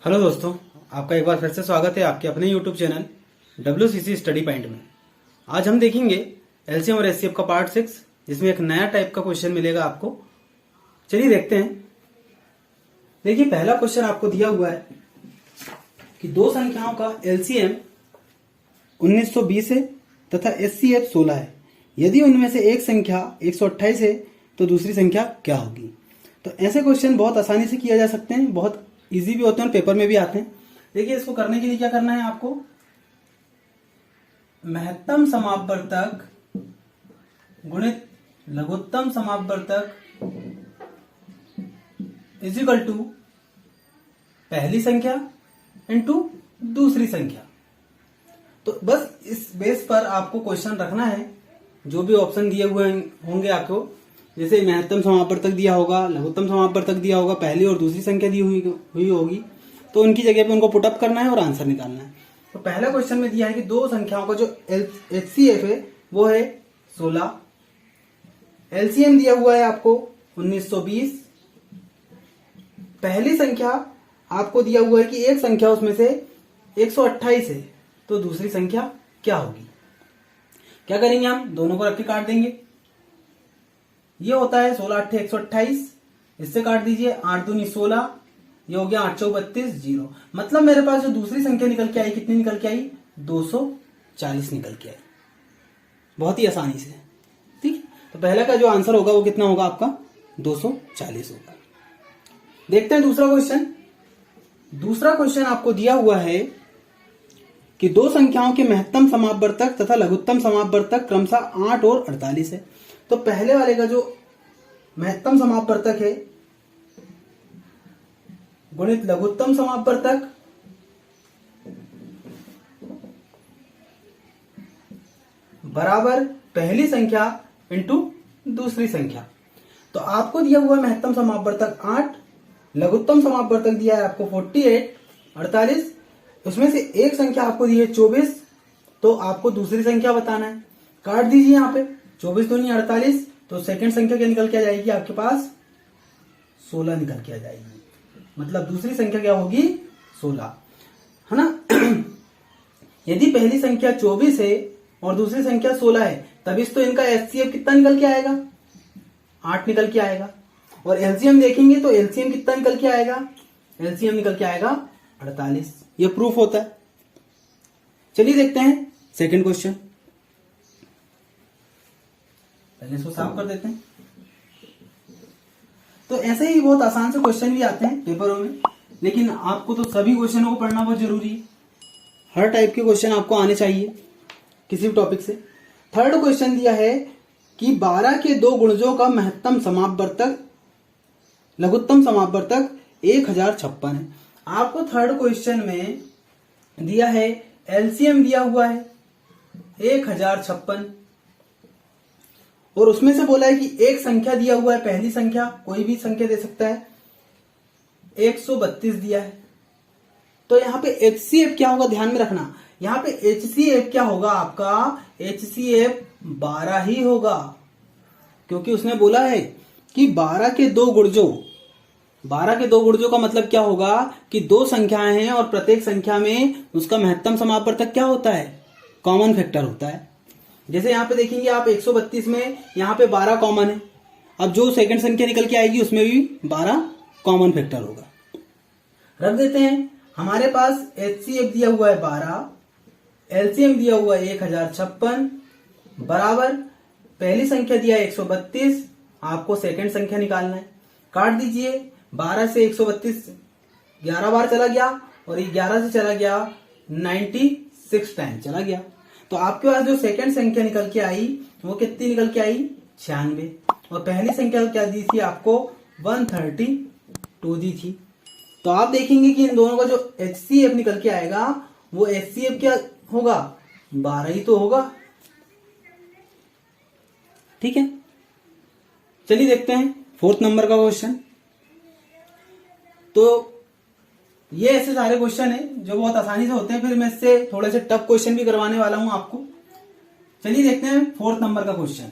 Hello दोस्तों, आपका एक बार फिर से स्वागत है आपके अपने YouTube channel WCC study point में। आज हम देखेंगे एलसीएम और एचसीएफ का पार्ट 6, जिसमें एक नया टाइप का क्वेश्चन मिलेगा आपको। चलिए देखते हैं। देखिए, पहला क्वेश्चन आपको दिया हुआ है कि दो संख्याओं का एलसीएम 1920 है तथा एचसीएफ 16 है। यदि उनमें से एक संख्या 128 है तो दूसरी संख्या क्या होगी। तो ऐसे क्वेश्चन बहुत आसानी से किया जा सकते हैं, बहुत इजी भी होते हैं और पेपर में भी आते हैं। देखिए, इसको करने के लिए क्या करना है आपको, महत्तम समापवर्तक गुणित लघुत्तम समापवर्तक इज इक्वल टू पहली संख्या इनटू दूसरी संख्या। तो बस इस बेस पर आपको क्वेश्चन रखना है। जो भी ऑप्शन दिए हुए होंगे आपको, जैसे महत्तम समापवर्तक दिया होगा, लघुत्तम समापवर्तक दिया होगा, पहली और दूसरी संख्या दी हुई होगी, तो उनकी जगह पे उनको पुटअप करना है और आंसर निकालना है। तो पहला क्वेश्चन में दिया है कि दो संख्याओं का जो एचसीएफ है वो है 16, एलसीएम दिया हुआ है आपको 1920, पहली संख्या आपको दिया हुआ है कि एक संख्या उसमें से 128 है, तो दूसरी संख्या क्या होगी। क्या करेंगे, हम दोनों को रख के काट देंगे। ये होता है 16 8 128, इससे काट दीजिए 8 दूनी 16, ये हो गया 8 चौक 32 0। मतलब मेरे पास जो दूसरी संख्या निकल के आई, कितनी निकल के आई, 240 निकल के आई। बहुत ही आसानी से, ठीक है। तो पहला का जो आंसर होगा वो कितना होगा आपका, 240 होगा। देखते हैं दूसरा क्वेश्चन। दूसरा क्वेश्चन आपको दिया हुआ है कि दो संख्याओं के महत्तम समापवर्तक तथा लघुत्तम समापवर्तक क्रमशः 8 और 48 है। तो पहले वाले का जो महत्तम समापवर्तक है गुणित लघुत्तम समापवर्तक बराबर पहली संख्या इंटू दूसरी संख्या। तो आपको दिया हुआ महत्तम समापवर्तक 8, लघुत्तम समापवर्तक दिया है आपको 48 48, उसमें से एक संख्या आपको दी है 24, तो आपको दूसरी संख्या बताना है। काट दीजिए यहाँ पे 24 दूनी 48, तो सेकंड संख्या क्या निकल के आ जाएगी आपके पास, 16 निकल के आ जाएगी। मतलब दूसरी संख्या क्या होगी, 16, है ना। यदि पहली संख्या 24 है और दूसरी संख्या 16 है, तभी तो इनका एचसीएफ कितना निकल के आएगा, 8 निकल के आएगा। और एलसीएम देखेंगे तो एलसीएम कितना निकल के आएगा, एलसीएम निकल के आएगा 48। ये प्रूफ होता है। चलिए देखते हैं सेकंड क्वेश्चन। पहले इसको साफ कर देते हैं। तो ऐसे ही बहुत आसान से क्वेश्चन भी आते हैं पेपरों में, लेकिन आपको तो सभी क्वेश्चनों को पढ़ना बहुत जरूरी है। हर टाइप के क्वेश्चन आपको आने चाहिए किसी भी टॉपिक से। थर्ड क्वेश्चन दिया है कि 12 के दो गुणजों का महत्तम समापवर्तक लघुत्तम समापवर्तक 1056 है। आपको थर्ड क्वेश्चन में दिया है एलसीएम दिया हुआ है 1056, और उसमें से बोला है कि एक संख्या दिया हुआ है, पहली संख्या कोई भी संख्या दे सकता है, 132 दिया है। तो यहाँ पे एचसीएफ क्या होगा, ध्यान में रखना, यहाँ पे एचसीएफ क्या होगा आपका, एचसीएफ 12 ही होगा, क्योंकि उसने बोला है कि 12 के दो गुणजों का मतलब क्या होगा कि दो संख्याएं हैं और प्रत्येक संख्या में उसका महत्तम समापवर्तक क्या होता है, कॉमन फैक्टर होता है। जैसे यहाँ पे देखेंगे आप 132 में यहाँ पे 12 कॉमन है। अब जो सेकंड संख्या निकल के आएगी उसमें भी 12 कॉमन फैक्टर होगा। रख देते हैं। हमारे पास एचसीएफ दिया हुआ है 12, एलसीएम दिया हुआ है 1056 बराबर पहली संख्या दिया है 132, आपको सेकंड संख्या निकालना है। काट दीजिए, 12 से 132 11 बार चला गया और ये 11 से चला गया 96 टाइम चला गया। तो आपके पास जो सेकंड संख्या निकल के आई वो कितनी निकल के आई, 96, और पहली संख्या क्या दी थी आपको, 132 दी थी। तो आप देखेंगे कि इन दोनों का जो एचसीएफ निकल के आएगा वो एचसीएफ क्या होगा, 12 ही तो होगा। ठीक है, चलिए देखते हैं फोर्थ नंबर का क्वेश्चन। तो ये ऐसे सारे क्वेश्चन है जो बहुत आसानी से होते हैं, फिर मैं इससे थोड़े से टफ क्वेश्चन भी करवाने वाला हूं आपको। चलिए देखते हैं फोर्थ नंबर का क्वेश्चन।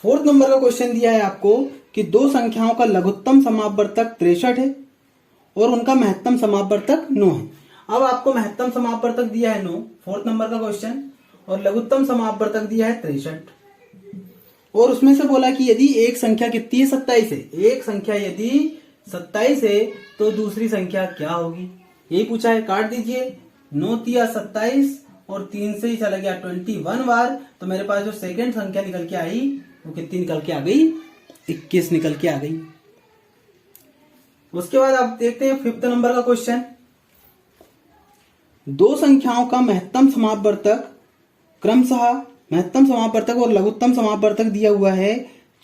फोर्थ नंबर का क्वेश्चन दिया है आपको कि दो संख्याओं का लघुत्तम समापवर्तक 63 है और उनका महत्तम समापवर्तक 9 है। अब आपको महत्तम समापवर्तक दिया है 9, 4th नंबर का क्वेश्चन, और लघुत्तम समापवर्तक दिया है 63, और उसमें से बोला कि यदि एक संख्या कितनी है, 27 है। एक संख्या यदि 27 है तो दूसरी संख्या क्या होगी, यही पूछा है। काट दीजिए, 9 तिया 27 और 3 से ही चला गया 21 बार, तो मेरे पास जो सेकंड संख्या निकल के आई वो कितनी निकल के आ गई, 21 निकल के आ गई। उसके बाद आप देखते हैं 5th नंबर का क्वेश्चन। दो संख्याओं का महत्तम समापवर्तक क्रमशः महत्तम समापवर्तक और लघुत्तम समापवर्तक दिया हुआ है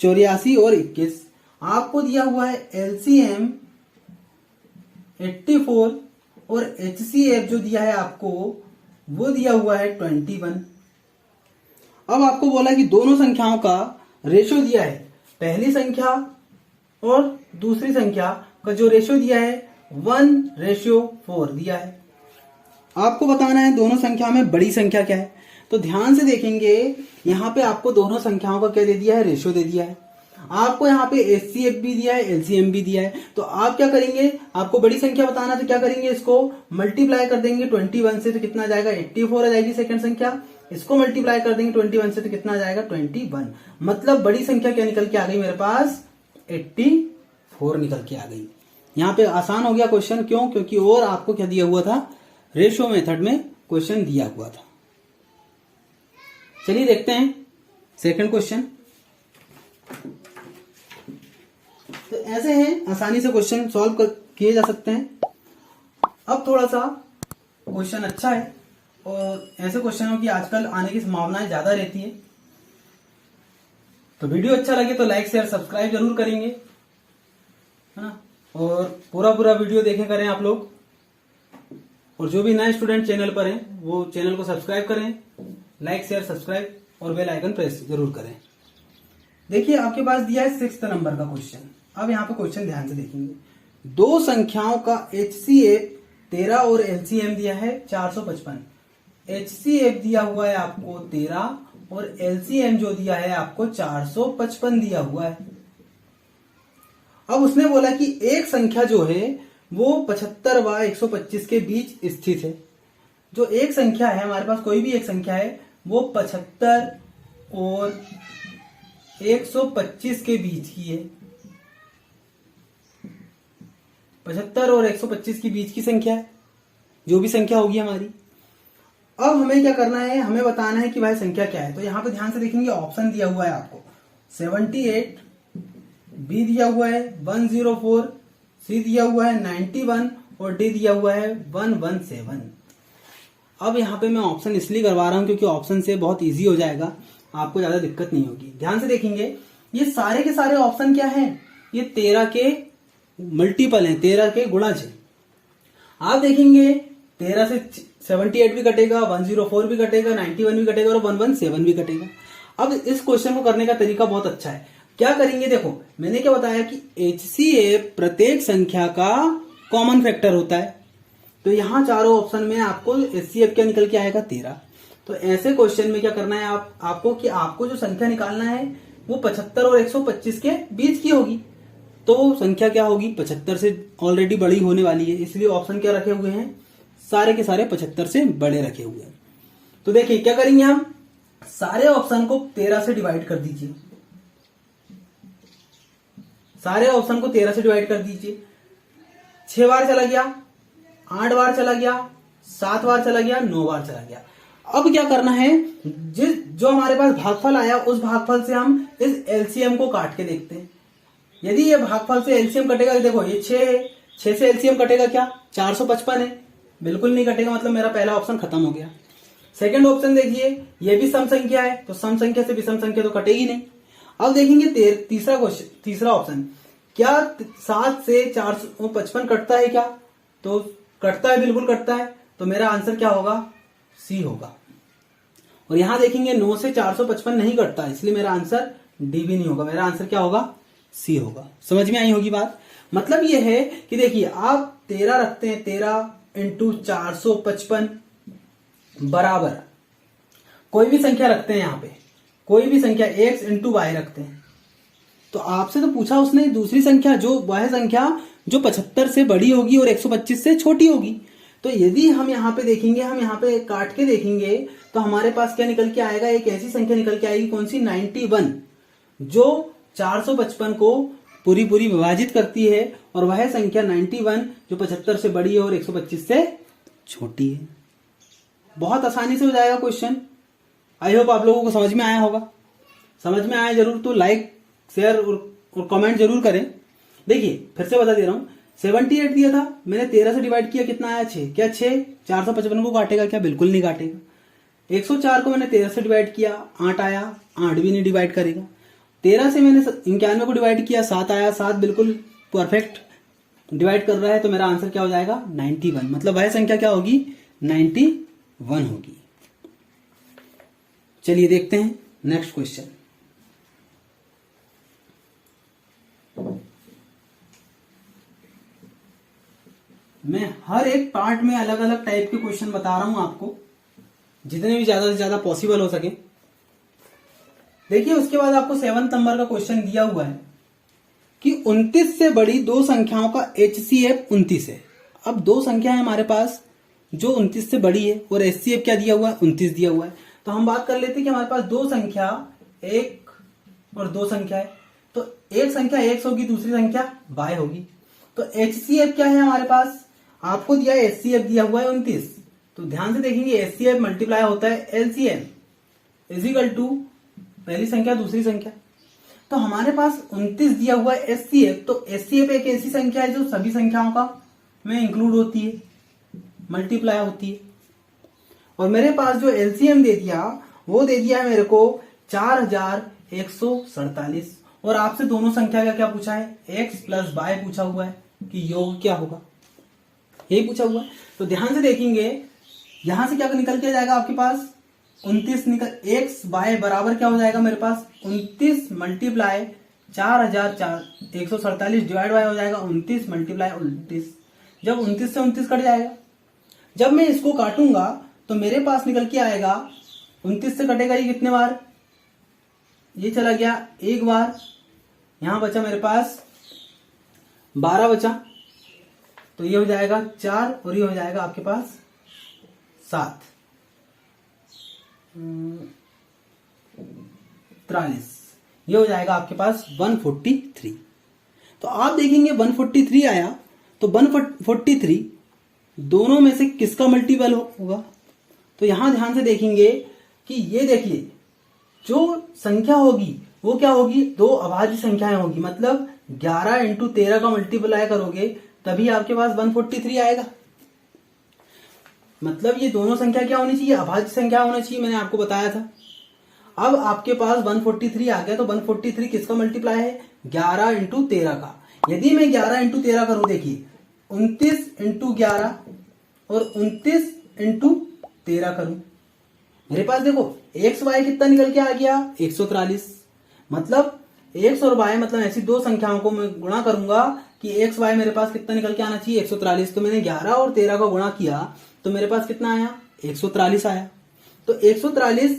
84 और 21। आपको दिया हुआ है एलसीएम 84 और एचसीएफ जो दिया है आपको वो दिया हुआ है 21। अब आपको बोला कि दोनों संख्याओं का रेशियो दिया है, पहली संख्या और दूसरी संख्या का जो रेशियो दिया है 1:4 दिया है। आपको बताना है दोनों संख्या में बड़ी संख्या क्या है। तो ध्यान से देखेंगे, यहाँ पे आपको दोनों संख्याओं का क्या दे दिया है, रेशियो दे दिया है। आपको यहाँ पे एचसीएफ भी दिया है, एलसीएम भी दिया है। तो आप क्या करेंगे, आपको बड़ी संख्या बताना, तो क्या करेंगे, इसको मल्टीप्लाई कर देंगे 21 से, तो कितना आ जाएगा 84 आ जाएगी सेकंड संख्या। इसको मल्टीप्लाई कर देंगे 21 से, तो कितना आ जाएगा 21। मतलब बड़ी संख्या क्या निकल के आ गई मेरे पास, 84 निकल के आ गई। यहाँ पे आसान हो गया क्वेश्चन, क्यों, क्योंकि और आपको क्या दिया हुआ था, रेशियो मेथड में क्वेश्चन दिया हुआ था। चलिए देखते हैं सेकंड क्वेश्चन। तो ऐसे हैं, आसानी से क्वेश्चन सॉल्व किए जा सकते हैं। अब थोड़ा सा क्वेश्चन अच्छा है और ऐसे क्वेश्चनों की आजकल आने की संभावनाएं ज्यादा रहती है। तो वीडियो अच्छा लगे तो लाइक शेयर सब्सक्राइब जरूर करेंगे, है ना, और पूरा वीडियो देखे करें आप लोग। और जो भी नए स्टूडेंट चैनल पर हैं वो चैनल को सब्सक्राइब करें, लाइक शेयर सब्सक्राइब और बेल आइकन प्रेस जरूर करें। देखिए आपके पास दिया है 6th नंबर का क्वेश्चन। अब यहाँ पे क्वेश्चन ध्यान से देखेंगे। दो संख्याओं का एचसीएफ 13 और एलसीएम दिया है 455। एचसीएफ दिया हुआ है आपको 13 और एलसीएम जो दिया है आपको 455 दिया हुआ है। अब उसने बोला कि एक संख्या जो है वो 75 व 125 के बीच स्थित है। जो एक संख्या है हमारे पास, कोई भी एक संख्या है, वो 75 और 125 के बीच की है। 75 और 125 के बीच की संख्या है, जो भी संख्या होगी हमारी। अब हमें क्या करना है, हमें बताना है कि भाई संख्या क्या है। तो यहां पे ध्यान से देखेंगे, ऑप्शन दिया हुआ है आपको 78, बी दिया हुआ है 104, सी दिया हुआ है 91 और डी दिया हुआ है 117। अब यहाँ पे मैं ऑप्शन इसलिए करवा रहा हूं क्योंकि ऑप्शन से बहुत इजी हो जाएगा, आपको ज्यादा दिक्कत नहीं होगी। ध्यान से देखेंगे, ये सारे के सारे ऑप्शन क्या हैं, ये 13 के मल्टीपल हैं, 13 के गुणज हैं। आप देखेंगे 13 से 78 भी कटेगा, 104 भी कटेगा, 91 भी कटेगा और 117 भी कटेगा। अब इस क्वेश्चन को करने का तरीका बहुत अच्छा है। क्या करेंगे, देखो मैंने क्या बताया कि एचसीएफ प्रत्येक संख्या का कॉमन फैक्टर होता है। तो यहां चारों ऑप्शन में आपको एचसीएफ क्या निकल के आएगा, 13। तो ऐसे क्वेश्चन में क्या करना है आपको कि आपको जो संख्या निकालना है वो 75 और 125 के बीच की होगी। तो संख्या क्या होगी, 75 से ऑलरेडी बड़ी होने वाली है, इसलिए ऑप्शन क्या रखे हुए हैं, सारे के सारे 75 से बड़े रखे हुए हैं। तो देखिए क्या करेंगे, हम सारे ऑप्शन को 13 से डिवाइड कर दीजिए। सारे ऑप्शन को 13 से डिवाइड कर दीजिए। 6 बार चला गया, 8 बार चला गया, 7 बार चला गया, 9 बार चला गया। अब क्या करना है, जो हमारे पास भागफल आया उस भागफल से हम इस एलसीएम को काट के देखते हैं। यदि ये भागफल से एलसीएम कटेगा, तो देखो ये 6 है, 6 से एलसीएम कटेगा क्या, 455 है, बिल्कुल नहीं कटेगा, मतलब मेरा पहला ऑप्शन खत्म हो गया। सेकंड ऑप्शन देखिए, ये भी सम संख्या है, तो सम संख्या से विषम संख्या तो कटेगी नहीं। अब देखेंगे तीसरा ऑप्शन, क्या 7 से 455 कटता है क्या, तो कटता है, बिल्कुल कटता है। तो मेरा आंसर क्या होगा, सी होगा। और यहां देखेंगे 9 से 455 नहीं कटता, इसलिए मेरा आंसर डी भी नहीं होगा, मेरा आंसर क्या होगा, सी होगा। समझ में आई होगी बात। मतलब यह है कि देखिए आप 13 रखते हैं, 13 इंटू 455 बराबर कोई भी संख्या रखते हैं, यहां पे कोई भी संख्या x इंटू वाई रखते हैं, तो आपसे तो पूछा उसने दूसरी संख्या, जो वह संख्या जो 75 से बड़ी होगी और 125 से छोटी होगी। तो यदि हम यहाँ पे देखेंगे, हम यहाँ पे काट के देखेंगे, तो हमारे पास क्या निकल के आएगा, एक ऐसी संख्या निकल के आएगी, कौन सी, 91, जो 455 को पूरी विभाजित करती है, और वह संख्या 91 जो 75 से बड़ी है और 125 से छोटी है। बहुत आसानी से हो जाएगा क्वेश्चन। आई होप आप लोगों को समझ में आया होगा। समझ में आया जरूर तो लाइक शेयर और कमेंट जरूर करें। देखिए फिर से बता दे रहा हूं, 78 दिया था, मैंने 13 से डिवाइड किया, कितना आया, 6। क्या 6 455 को काटेगा क्या, बिल्कुल नहीं काटेगा। 104 को मैंने 13 से डिवाइड किया, 8 आया, 8 भी नहीं डिवाइड करेगा। 13 से मैंने 91 को डिवाइड किया, 7 आया, 7 बिल्कुल परफेक्ट डिवाइड कर रहा है। तो मेरा आंसर क्या हो जाएगा, 91। मतलब वह संख्या क्या होगी, 91 होगी। चलिए देखते हैं नेक्स्ट क्वेश्चन। मैं हर एक पार्ट में अलग अलग टाइप के क्वेश्चन बता रहा हूं आपको, जितने भी ज्यादा से ज्यादा पॉसिबल हो सके। देखिए उसके बाद आपको 7 नंबर का क्वेश्चन दिया हुआ है कि 29 से बड़ी दो संख्याओं का HCF 29 है। अब दो संख्या है हमारे पास जो 29 से बड़ी है और HCF क्या दिया हुआ है, 29 दिया हुआ है। तो हम बात कर लेते हैं कि हमारे पास दो संख्या 1 और 2 संख्या है। तो एक संख्या x होगी, दूसरी संख्या y होगी। तो HCF क्या है हमारे पास, आपको दिया है HCF दिया हुआ है 29। तो ध्यान से देखेंगे HCF मल्टीप्लाई होता है LCM इजिकल टू पहली संख्या दूसरी संख्या। तो हमारे पास 29 दिया हुआ है HCF। तो HCF एक ऐसी संख्या है जो सभी संख्याओं का में इंक्लूड होती है, मल्टीप्लाई होती है। और मेरे पास जो LCM दे दिया वो दे दिया है मेरे को 4147। और आपसे दोनों संख्या का क्या पूछा है, x प्लस y पूछा हुआ है कि योग क्या होगा, यही पूछा हुआ है। तो ध्यान से देखेंगे यहां से क्या निकल के जाएगा आपके पास 29 निकल, x y बराबर क्या हो जाएगा मेरे पास 29 मल्टीप्लाई 4147 डिवाइड बाय हो जाएगा 29 मल्टीप्लाई 29। जब 29 से 29 कट जाएगा, जब मैं इसको काटूंगा तो मेरे पास निकल के आएगा 29 से कटेगा ये कितने बार, ये चला गया एक बार, यहां बचा मेरे पास 12 बचा। तो ये हो जाएगा 4 और ये हो जाएगा आपके पास 7, 43। ये हो जाएगा आपके पास 143। तो आप देखेंगे 143 आया, तो 143 दोनों में से किसका मल्टीपल होगा। तो यहां ध्यान से देखेंगे कि ये देखिए जो संख्या होगी वो क्या होगी, दो अभाज्य संख्याएं होगी। मतलब 11 इंटू 13 का मल्टीप्लाई करोगे तभी आपके पास 143 आएगा। मतलब ये दोनों संख्या क्या होनी चाहिए, अभाज्य संख्या होनी चाहिए, मैंने आपको बताया था। अब आपके पास 143 आ गया, तो 143 किसका मल्टीप्लाई है, 11 इंटू 13 का। यदि मैं 11 इंटू 13 करूं, देखिए 29 इंटू 11 और 29 इंटू 13 करूं, मेरे पास देखो एक्स वाई कितना निकल के आ गया 143। मतलब एक्स और वाई मतलब ऐसी दो संख्याओं को मैं गुणा करूंगा कि एक्स वाई मेरे पास कितना निकल के आना चाहिए 143। तो मैंने 11 और 13 का गुणा किया तो मेरे पास कितना आया 143 आया। तो 143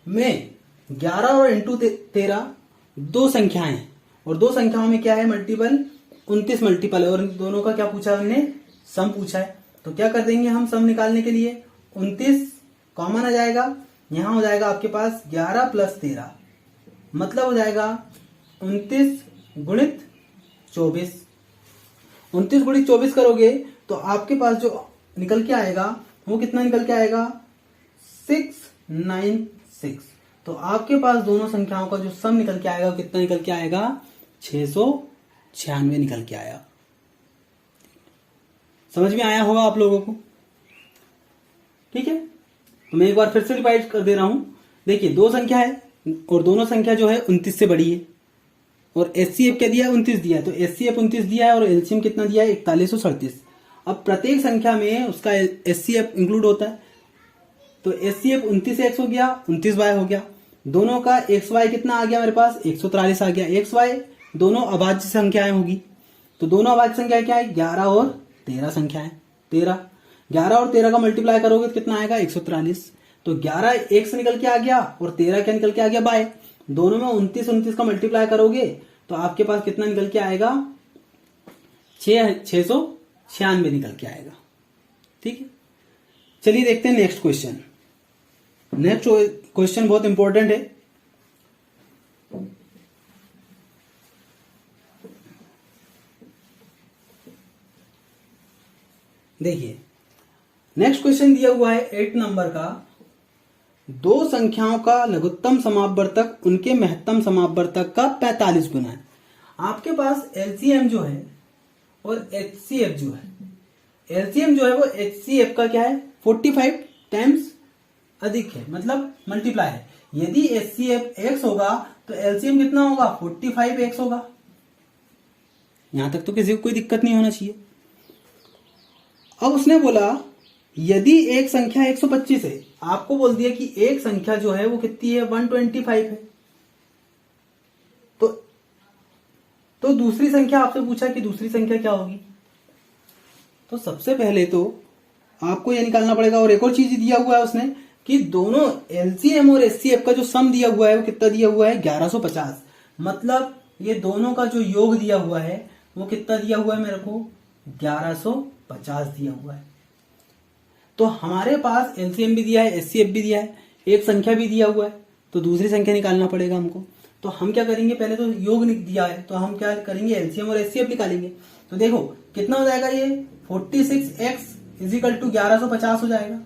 में 11 और इंटू 13 दो संख्याएं हैं और दो संख्याओं में क्या है मल्टीपल 29 मल्टीपल है और इन दोनों का क्या पूछा है हमने, सम पूछा है। तो क्या कर देंगे हम सम निकालने के लिए, 29 कॉमन आ जाएगा, यहां हो जाएगा आपके पास 11 प्लस 13 मतलब हो जाएगा 29 गुणित 24। 29 गुणित 24 करोगे तो आपके पास जो निकल के आएगा वो कितना निकल के आएगा 696। तो आपके पास दोनों संख्याओं का जो सम निकल के आएगा वो कितना निकल के आएगा 696 निकल के आया। समझ में आया होगा आप लोगों को, ठीक है। तो मैं एक बार फिर से रिवाइज कर दे रहा हूं। देखिए दो संख्या है और दोनों संख्या जो है 29 से बड़ी है और HCF क्या दिया है 29 दिया है। तो HCF 29 दिया है और LCM कितना दिया है 4137। अब प्रत्येक संख्या में उसका HCF इंक्लूड होता है। तो HCF 29x हो गया 29y हो गया, दोनों का XY कितना आ गया मेरे पास 143 आ गया। XY दोनों अभाज्य संख्याएं होगी। तो दोनों अभाज्य संख्याएं क्या है 11 और 13 संख्याएं। 11 और 13 का मल्टीप्लाई करोगे तो कितना आएगा 143। तो 11 एक से निकल के आ गया और 13 क्या निकल के आ गया बाय। दोनों में 29 का मल्टीप्लाई करोगे तो आपके पास कितना निकल के आएगा, 696 निकल के आएगा। ठीक है, चलिए देखते हैं नेक्स्ट क्वेश्चन। नेक्स्ट क्वेश्चन बहुत इंपॉर्टेंट है। देखिए नेक्स्ट क्वेश्चन दिया हुआ है 8 नंबर का, दो संख्याओं का लघुत्तम समापवर्तक उनके महत्तम समापवर्तक का 45 गुना है। आपके पास एलसीएम जो है और एचसीएफ जो है, एलसीएम जो है वो एचसीएफ का क्या है, 45 टाइम्स अधिक है, मतलब मल्टीप्लाई है। यदि एचसीएफ x होगा तो एलसीएम कितना होगा, 45x होगा। यहां तक तो किसी को कोई दिक्कत नहीं होना चाहिए। अब उसने बोला यदि एक संख्या 125 है, आपको बोल दिया कि एक संख्या जो है वो कितनी है, 125 है। तो दूसरी संख्या आपसे पूछा कि दूसरी संख्या क्या होगी। तो सबसे पहले तो आपको यह निकालना पड़ेगा। और एक और चीज दिया हुआ है उसने कि दोनों एलसीएम और एचसीएफ का जो सम दिया हुआ है वो कितना दिया हुआ है, 1150। मतलब ये दोनों का जो योग दिया हुआ है वो कितना दिया हुआ है मेरे को, 1150 दिया हुआ है। तो हमारे पास एलसीएम भी दिया है, एचसीएफ भी दिया है, एक संख्या भी दिया हुआ है, तो दूसरी संख्या निकालना पड़ेगा हमको। तो हम क्या करेंगे, पहले तो योग दिया है तो हम क्या करेंगे, एलसीएम और एचसीएफ निकालेंगे। तो देखो कितना हो जाएगा, ये 46x इजिकल टू 1150 हो जाएगा।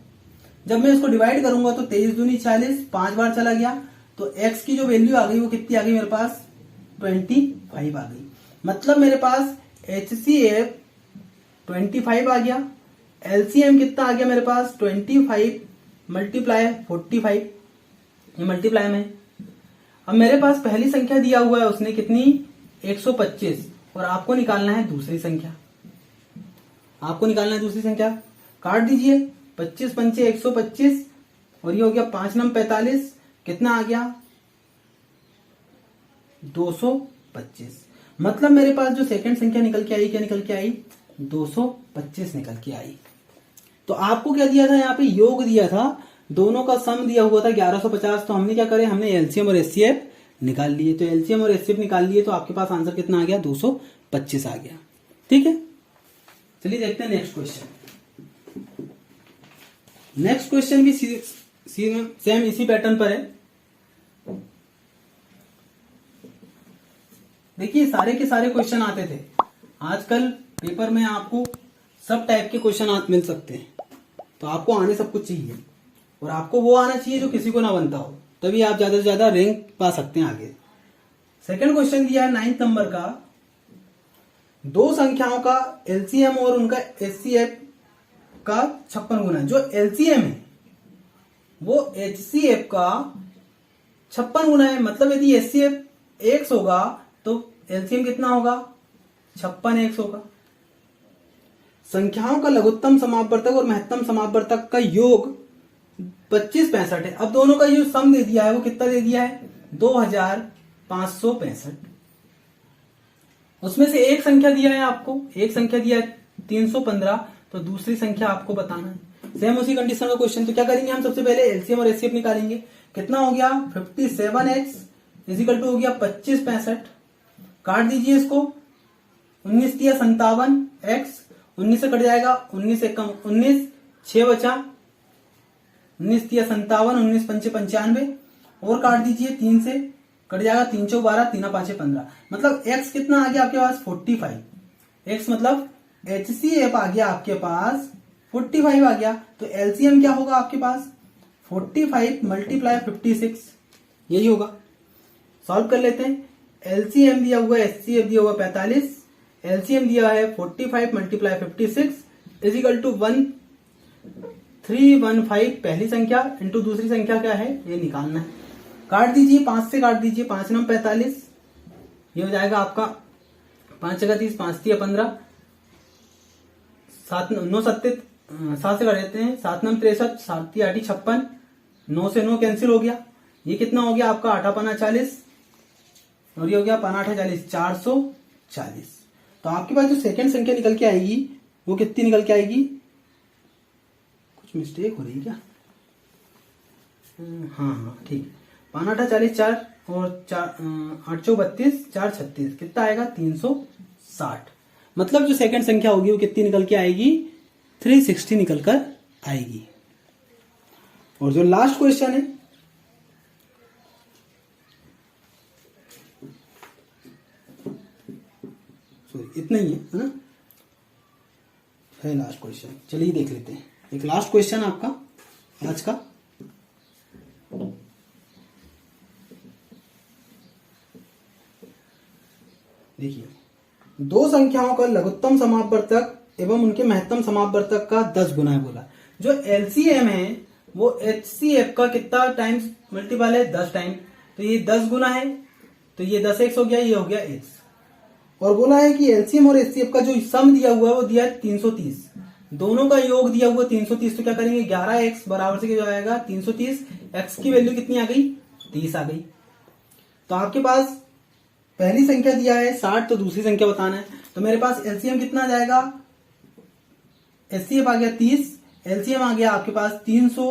जब मैं इसको डिवाइड करूंगा तो 23 दूनी 40, 5 बार चला गया, तो x की जो वैल्यू आ गई वो कितनी आ गई मेरे पास, 25 आ गई। मतलब मेरे पास एचसीएफ 25 आ गया, एलसीएम कितना आ गया मेरे पास, 25 मल्टीप्लाई 45, ये मल्टीप्लाई में। अब मेरे पास पहली संख्या दिया हुआ है उसने कितनी, 125, और आपको निकालना है दूसरी संख्या। आपको निकालना है दूसरी संख्या, काट दीजिए, 25 पंचे 125, और ये हो गया 5 नम 45, कितना आ गया, 225। मतलब मेरे पास जो सेकंड संख्या निकल के आई, क्या निकल के आई, 225 निकल के आई। तो आपको क्या दिया था, यहाँ पे योग दिया था, दोनों का सम दिया हुआ था 1150। तो हमने क्या करे, हमने एलसीएम और एचसीएफ निकाल लिए। तो एलसीएम और एचसीएफ निकाल लिए तो आपके पास आंसर कितना आ गया, 225 आ गया। ठीक है, चलिए देखते हैं नेक्स्ट क्वेश्चन। नेक्स्ट क्वेश्चन भी सेम इसी पैटर्न पर है। देखिए सारे के सारे क्वेश्चन आते थे। आजकल पेपर में आपको सब टाइप के क्वेश्चन मिल सकते हैं, तो आपको आने सब कुछ चाहिए, और आपको वो आना चाहिए जो किसी को ना बनता हो, तभी आप ज्यादा से ज्यादा रैंक पा सकते हैं आगे। सेकंड क्वेश्चन दिया है 9 नंबर का, दो संख्याओं का एलसीएम और उनका एचसीएफ का 56 गुना। जो एलसीएम है वो एचसीएफ का 56 गुना है। मतलब यदि एचसीएफ x होगा तो एलसीएम कितना होगा, 56x होगा। संख्याओं का लघुत्तम समापवर्तक और महत्तम समापवर्तक का योग 2565 है। अब दोनों का जो सम दे दिया है वो कितना दे दिया है, 2565। उसमें से एक संख्या दिया है आपको, एक संख्या दिया है 315, तो दूसरी संख्या आपको बताना है। सेम उसी कंडीशन का क्वेश्चन। तो क्या करेंगे हम, सबसे पहले एलसीएम और एचसीएफ निकालेंगे। कितना हो गया, 57x इजिकल टू हो गया 2565। काट दीजिए इसको, 19 दिया 57x, 19 से कट जाएगा, 19 से कम 19, 6 बचा, 19 दिया 57, 19 पंचे 95, और काट दीजिए 3 से कट जाएगा, 3 चौ 12, 3 5 15। मतलब x कितना आ गया आपके पास, 45। x मतलब एचसीएफ आ गया आपके पास 45 आ गया। तो एलसीएम क्या होगा आपके पास, 45 मल्टीप्लाई 56, यही होगा। सॉल्व कर लेते हैं। एलसीएम दिया हुआ है, एचसीएफ दिया हुआ 45, एलसीएम दिया है 45 मल्टीप्लाई 56 इजिकल टू 1315 पहली संख्या इंटू दूसरी संख्या क्या है, ये निकालना है। काट दीजिए, 5 से काट दीजिए, 5 नम 45, ये हो जाएगा आपका 5 जगह 30, 5 दिया 15, 9 7 से काट देते हैं, 7 नम 63, 7 दिया 8 56, 9 से 9 कैंसिल हो गया। ये कितना हो गया आपका 8 पना 40, और ये हो गया 5 8 40, 440। तो आपके पास जो सेकंड संख्या निकल के आएगी वो कितनी निकल के आएगी, कुछ मिस्टेक हो रही है क्या, हाँ ठीक, 5 8 40, 4 और 832 436 कितना आएगा 360। मतलब जो सेकंड संख्या होगी वो कितनी निकल के आएगी 360 निकल कर आएगी। और जो लास्ट क्वेश्चन है सॉरी इतना ही है ना, है लास्ट क्वेश्चन। चलिए देख लेते हैं। एक लास्ट क्वेश्चन आपका आज का। देखिए, दो संख्याओं का लघुत्तम समापवर्तक एवं उनके महत्तम समापवर्तक का 10 गुना है बोला। जो एलसीएम है वो एचसीएफ का कितना टाइम्स मल्टीपल है 10 टाइम, तो ये 10 गुना है, तो ये 10x हो गया, ये हो गया x। और बोला है कि एलसीएम और एचसीएफ का जो सम दिया हुआ है वो दिया है 330, दोनों का योग दिया हुआ 330, तो क्या करेंगे 11x बराबर से क्या आएगा 330, x की वैल्यू कितनी आ गई 30 आ गई। तो आपके पास पहली संख्या दिया है 60, तो दूसरी संख्या बताना है। तो मेरे पास एलसीएम कितना आ जाएगा, एचसीएफ आ गया 30, एलसीएम आ गया आपके पास 300,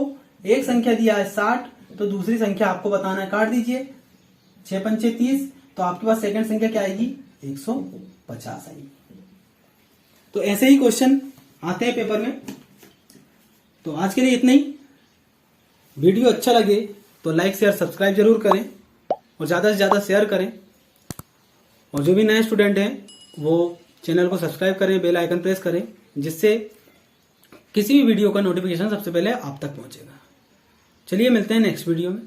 एक संख्या दिया है 60, तो दूसरी संख्या आपको बताना है। काट दीजिए 6 पंचे 30, तो आपके पास सेकंड संख्या क्या आएगी 150 आएगी। तो ऐसे ही क्वेश्चन आते हैं पेपर में। तो आज के लिए इतना ही। वीडियो अच्छा लगे तो लाइक शेयर सब्सक्राइब जरूर करें और ज्यादा से ज्यादा शेयर करें। और जो भी नए स्टूडेंट हैं वो चैनल को सब्सक्राइब करें, बेल आइकन प्रेस करें, जिससे किसी भी वीडियो का नोटिफिकेशन सबसे पहले आप तक पहुंचेगा। चलिए मिलते हैं नेक्स्ट वीडियो में।